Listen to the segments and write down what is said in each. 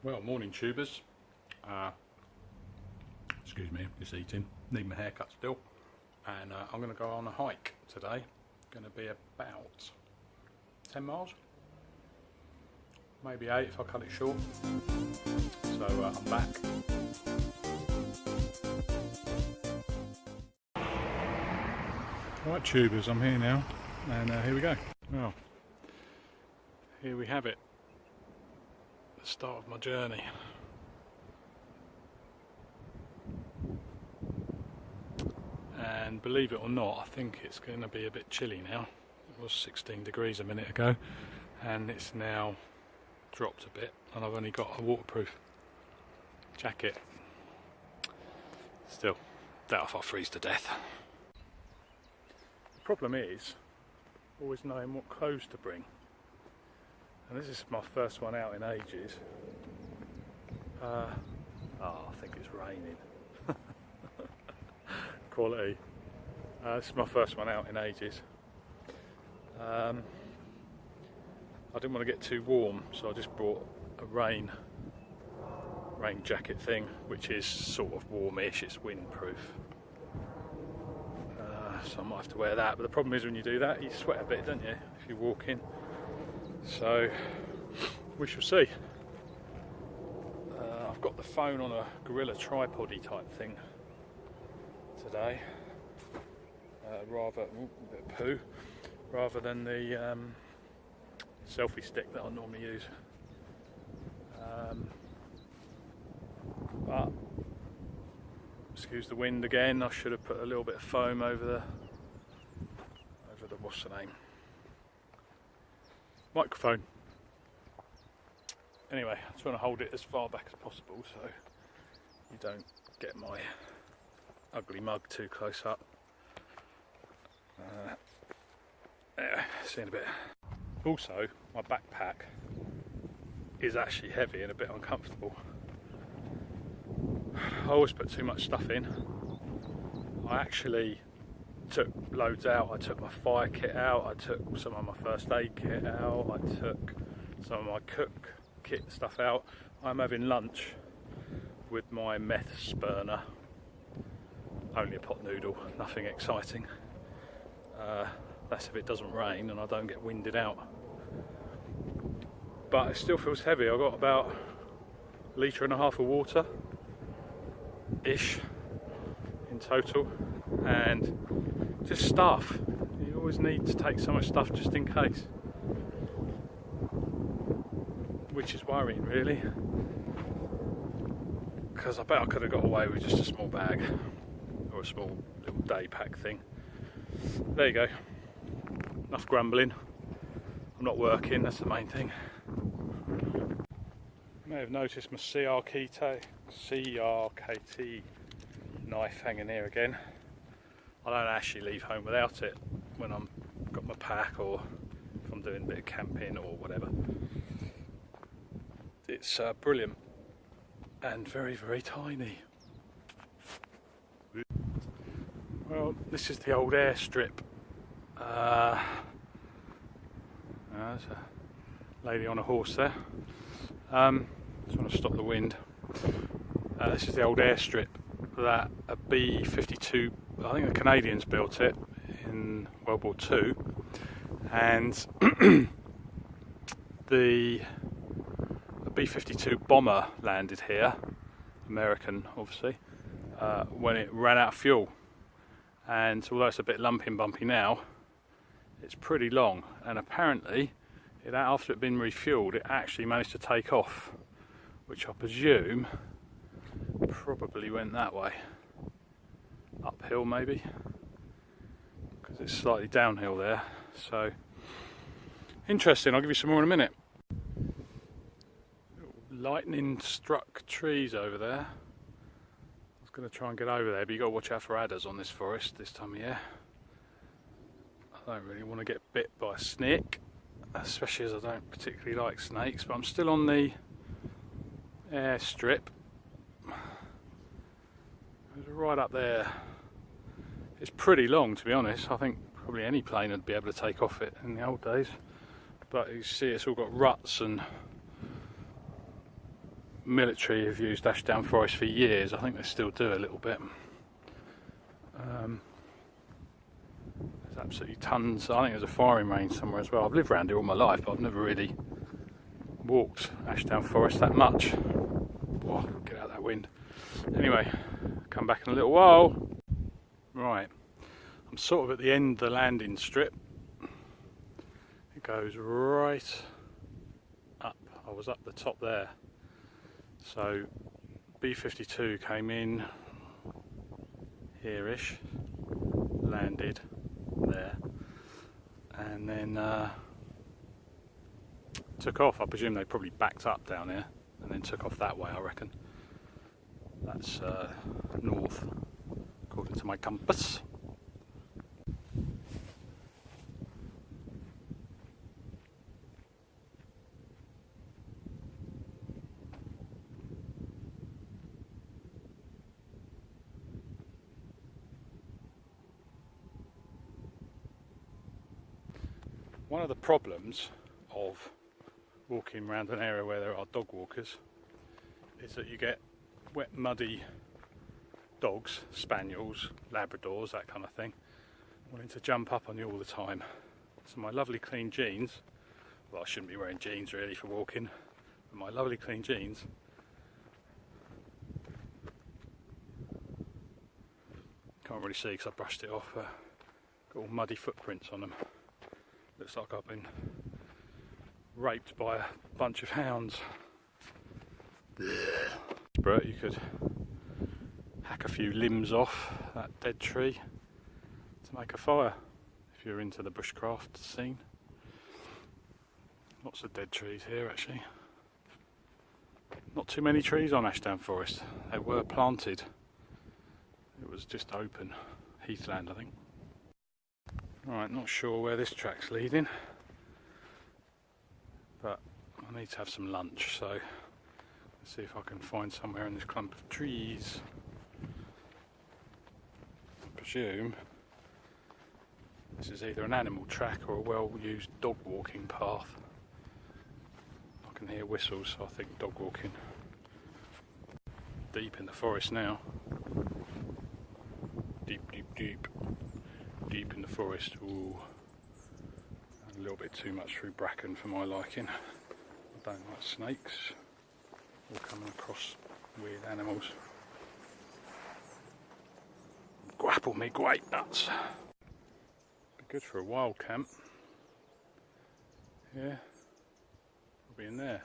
Well, morning tubers. Excuse me, just eating. Need my haircut still. And I'm going to go on a hike today. Going to be about 10 miles. Maybe 8 if I cut it short. So I'm back. Right tubers, I'm here now. And here we go. Well, here we have it. The start of my journey. And believe it or not, I think it's going to be a bit chilly now. It was 16 degrees a minute ago and it's now dropped a bit, and I've only got a waterproof jacket. Still, doubt if I freeze to death. The problem is always knowing what clothes to bring. And this is my first one out in ages. I think it's raining. Quality. This is my first one out in ages. I didn't want to get too warm, so I just brought a rain jacket thing, which is sort of warmish. It's windproof. So I might have to wear that. But the problem is when you do that, you sweat a bit, don't you, if you walk in. So we shall see. I've got the phone on a gorilla tripod-y type thing today, rather than the selfie stick that I normally use. But excuse the wind again. I should have put a little bit of foam over the what's the name? Microphone. Anyway, I'm trying to hold it as far back as possible so you don't get my ugly mug too close up. See in a bit. Also, my backpack is actually heavy and a bit uncomfortable. I always put too much stuff in. I actually took loads out. I took my fire kit out, I took some of my first aid kit out, I took some of my cook kit stuff out. I'm having lunch with my meth spurner. Only a pot noodle, nothing exciting. That's if it doesn't rain and I don't get winded out. But it still feels heavy. I've got about 1.5 litres of water ish in total, and just stuff. You always need to take so much stuff just in case, which is worrying really, because I bet I could have got away with just a small bag or a small little day pack thing. There you go. Enough grumbling. I'm not working, that's the main thing. You may have noticed my CRKT knife hanging here again. I don't actually leave home without it when I've got my pack, or if I'm doing a bit of camping or whatever. It's brilliant and very, very tiny. Well, this is the old Airstrip. There's a lady on a horse there. Just want to stop the wind. This is the old Airstrip that a B-52, I think the Canadians built it in World War II, and the B-52 bomber landed here, American obviously, when it ran out of fuel. And although it's a bit lumpy and bumpy now, it's pretty long, and apparently after it had been refueled it actually managed to take off, which I presume probably went that way, uphill maybe, because it's slightly downhill there. So interesting. I'll give you some more in a minute. Lightning struck trees over there. I was going to try and get over there, but you got to watch out for adders on this forest this time of year. I don't really want to get bit by a snake, especially as I don't particularly like snakes. But I'm still on the Airstrip. Right up there. It's pretty long, to be honest. I think probably any plane would be able to take off it in the old days. But you see it's all got ruts and military have used Ashdown Forest for years. I think they still do a little bit. There's absolutely tons. I think there's a firing range somewhere as well. I've lived around here all my life, but I've never really walked Ashdown Forest that much. Whoa, get out of that wind. Anyway, come back in a little while. Right, I'm sort of at the end of the landing strip. It goes right up. I was up the top there. So B-52 came in here-ish, landed there, and then took off. I presume they probably backed up down here and then took off that way, I reckon. That's north, according to my compass. One of the problems of walking around an area where there are dog walkers is that you get wet, muddy dogs, spaniels, labradors, that kind of thing, wanting to jump up on you all the time. So my lovely clean jeans, well, I shouldn't be wearing jeans really for walking, but my lovely clean jeans can't really see because I brushed it off, got all muddy footprints on them. Looks like I've been raped by a bunch of hounds. But you could hack a few limbs off that dead tree to make a fire if you're into the bushcraft scene. Lots of dead trees here actually. Not too many trees on Ashdown Forest. They were planted. It was just open heathland, I think. Alright, not sure where this track's leading, but I need to have some lunch, so let's see if I can find somewhere in this clump of trees. I presume this is either an animal track or a well-used dog walking path. I can hear whistles, so I think dog walking. Deep in the forest now. Deep, deep, deep. Deep in the forest. Ooh. A little bit too much through bracken for my liking. I don't like snakes or coming across weird animals. Grapple me great nuts. Be good for a wild camp. Yeah, we'll be in there.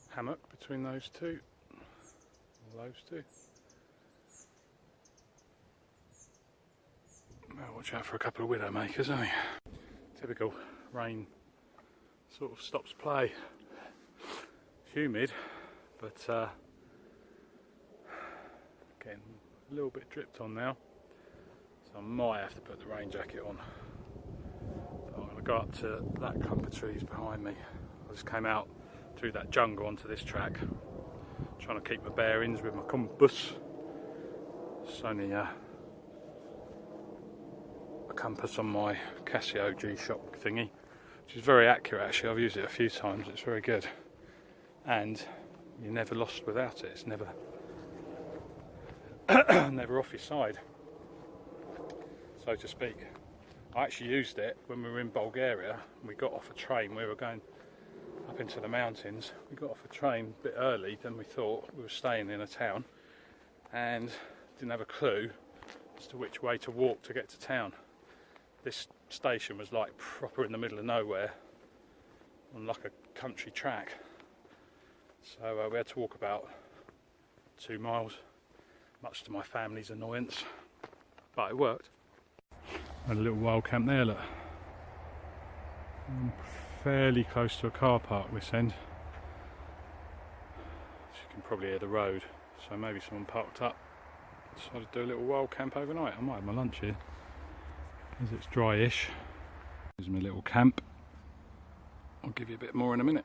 Hammock between those two. Or those two. Well, watch out for a couple of widowmakers, eh? Typical rain sort of stops play. Humid, but getting a little bit dripped on now, so I might have to put the rain jacket on. But I'm going to go up to that clump of trees behind me. I just came out through that jungle onto this track, trying to keep my bearings with my compass. It's only a compass on my Casio G-Shock thingy, which is very accurate actually. I've used it a few times, it's very good, and you're never lost without it. It's never never off your side, so to speak. I actually used it when we were in Bulgaria. We got off a train, we were going up into the mountains. We got off a train a bit early than we thought. We were staying in a town and didn't have a clue as to which way to walk to get to town. This station was like proper in the middle of nowhere on like a country track, so we had to walk about 2 miles, much to my family's annoyance, but it worked. Had a little wild camp there, look. I'm fairly close to a car park this end, so you can probably hear the road, so maybe someone parked up, decided to do a little wild camp overnight. I might have my lunch here, as it's dry-ish. Here's my little camp. I'll give you a bit more in a minute.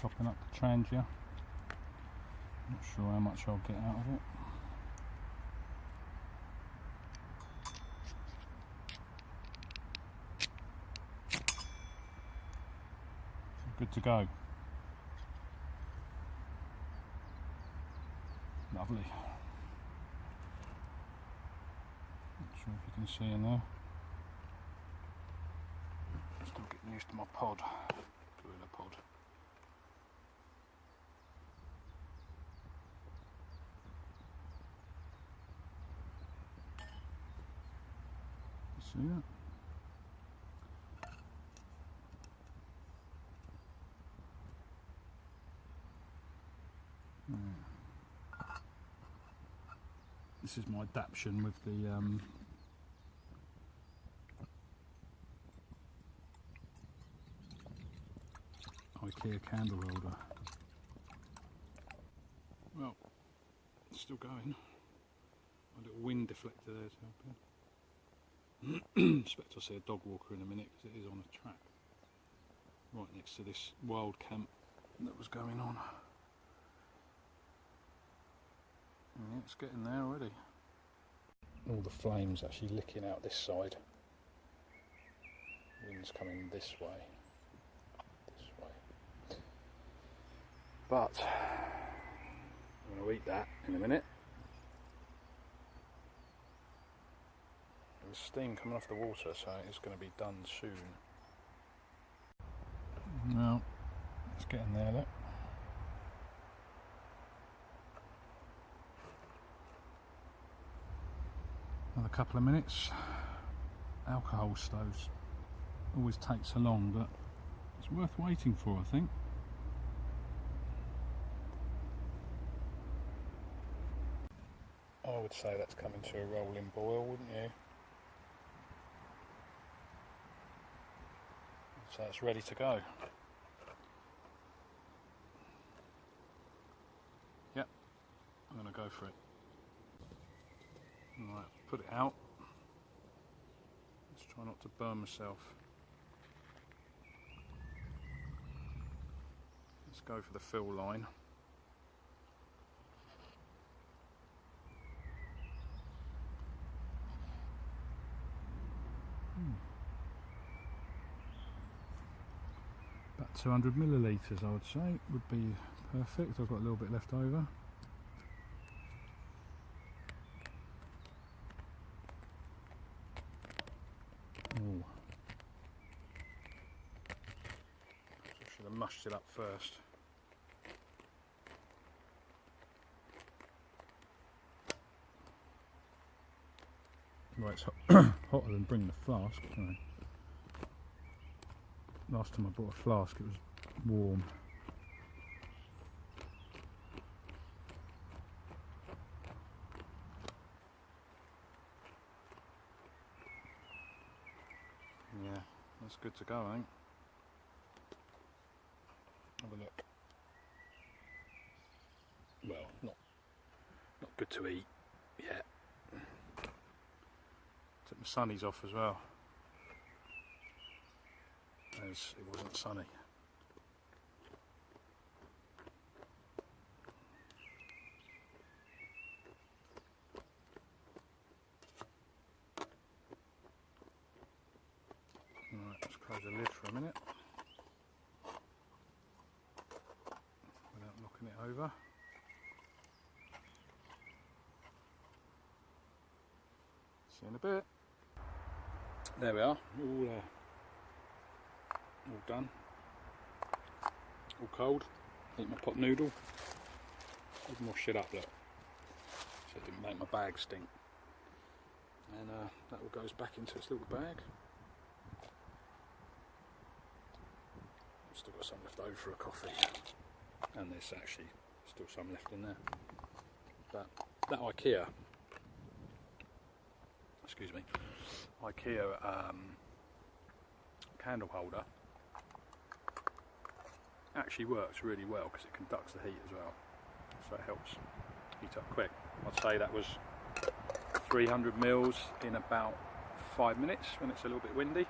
topping up the trangia. Not sure how much I'll get out of it. Good to go. Lovely. Not sure if you can see in there. Still getting used to my pod, gorilla pod. See that? This is my adaptation with the IKEA candle holder. Well, it's still going. A little wind deflector there's helping. Expect I'll see a dog walker in a minute because it is on a track right next to this wild camp that was going on. Yeah, it's getting there already. All the flames actually licking out this side. Wind's coming this way. But I'm going to eat that in a minute. There's steam coming off the water, so it's going to be done soon. Now, it's getting there, look. Another couple of minutes. Alcohol stoves always take so long, but it's worth waiting for, I think. I would say that's coming to a rolling boil, wouldn't you? So it's ready to go. Yep, I'm going to go for it. Right, put it out. Let's try not to burn myself. Let's go for the fill line. About 200 millilitres, I would say, would be perfect. I've got a little bit left over. Ooh. I should have mushed it up first. Right, it's hotter than bringing the flask. No. Last time I bought a flask, it was warm. Yeah, that's good to go, I think. Have a look. Well, not good to eat yet. Took my sunnies off as well, as it wasn't sunny. Right, let's close the lid for a minute without knocking it over. See you in a bit. There we are, all done, all cold. Eat my pot noodle. Even more shit up, look, so it didn't make my bag stink. And that all goes back into its little bag. Still got some left over for a coffee, and there's actually still some left in there. But that IKEA, excuse me, IKEA candle holder actually works really well because it conducts the heat as well, so it helps heat up quick. I'd say that was 300 mils in about 5 minutes when it's a little bit windy,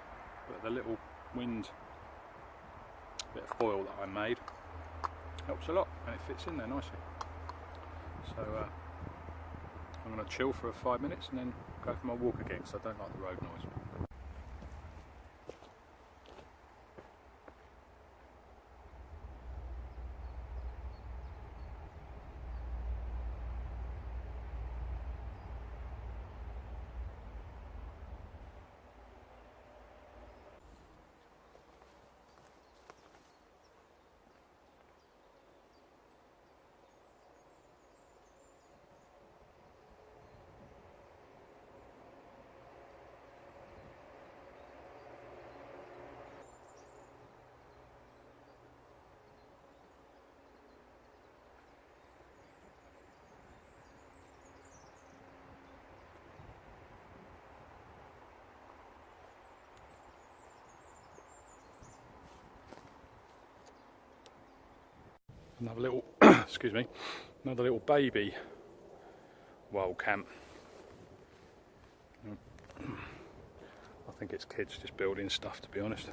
but the little wind bit of foil that I made helps a lot and it fits in there nicely. So I'm going to chill for 5 minutes and then go for my walk again because I don't like the road noise. Another little, excuse me, another little baby wild camp. I think it's kids just building stuff, to be honest.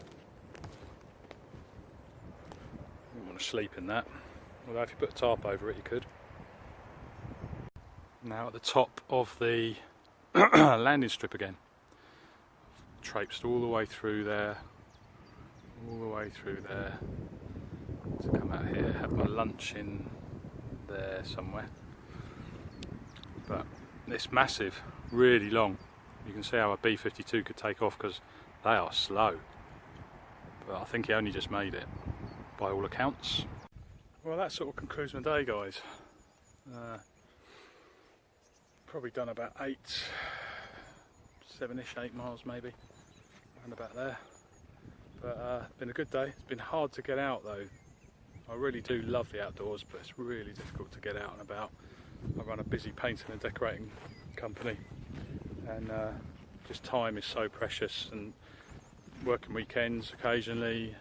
You want to sleep in that, although if you put a tarp over it you could. Now at the top of the landing strip again. Traipsed all the way through there, all the way through there, to come out here, have my lunch in there somewhere. But it's massive, really long. You can see how a B-52 could take off because they are slow. But I think he only just made it, by all accounts. Well, that sort of concludes my day, guys. Probably done about 7-ish, 8 miles maybe, around about there. But it's been a good day. It's been hard to get out though. I really do love the outdoors, but it's really difficult to get out and about. I run a busy painting and decorating company, and just time is so precious, and working weekends occasionally,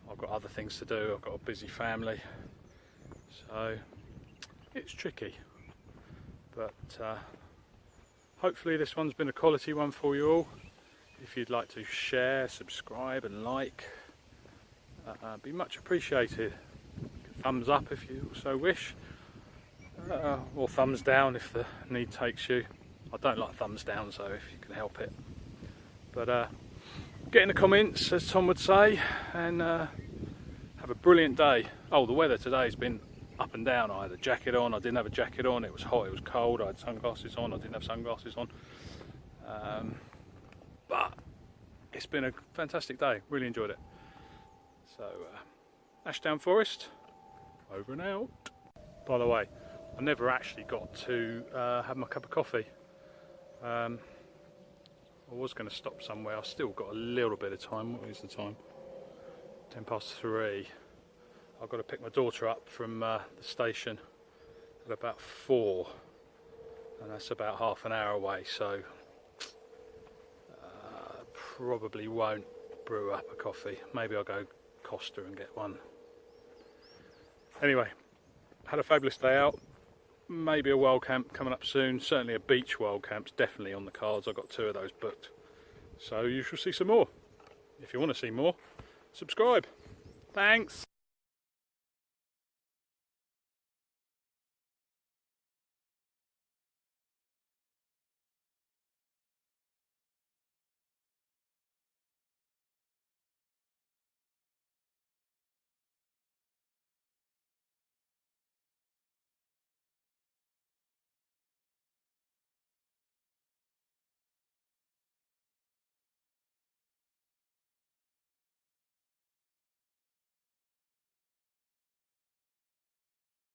I've got other things to do, I've got a busy family, so it's tricky. But hopefully this one's been a quality one for you all. If you'd like to share, subscribe and like, be much appreciated. Thumbs up if you so wish, or thumbs down if the need takes you. I don't like thumbs down, so if you can help it. But get in the comments, as Tom would say, and have a brilliant day. Oh, the weather today has been up and down. I had a jacket on, I didn't have a jacket on, it was hot, it was cold, I had sunglasses on, I didn't have sunglasses on. But it's been a fantastic day, really enjoyed it. So, Ashdown Forest, over and out. By the way, I never actually got to have my cup of coffee. I was going to stop somewhere, I've still got a little bit of time. What is the time? 3:10. I've got to pick my daughter up from the station at about 4, and that's about half an hour away, so probably won't brew up a coffee. Maybe I'll go Costa and get one. Anyway, had a fabulous day out. Maybe a wild camp coming up soon. Certainly a beach wild camp's definitely on the cards. I've got 2 of those booked. So you shall see some more. If you want to see more, subscribe. Thanks.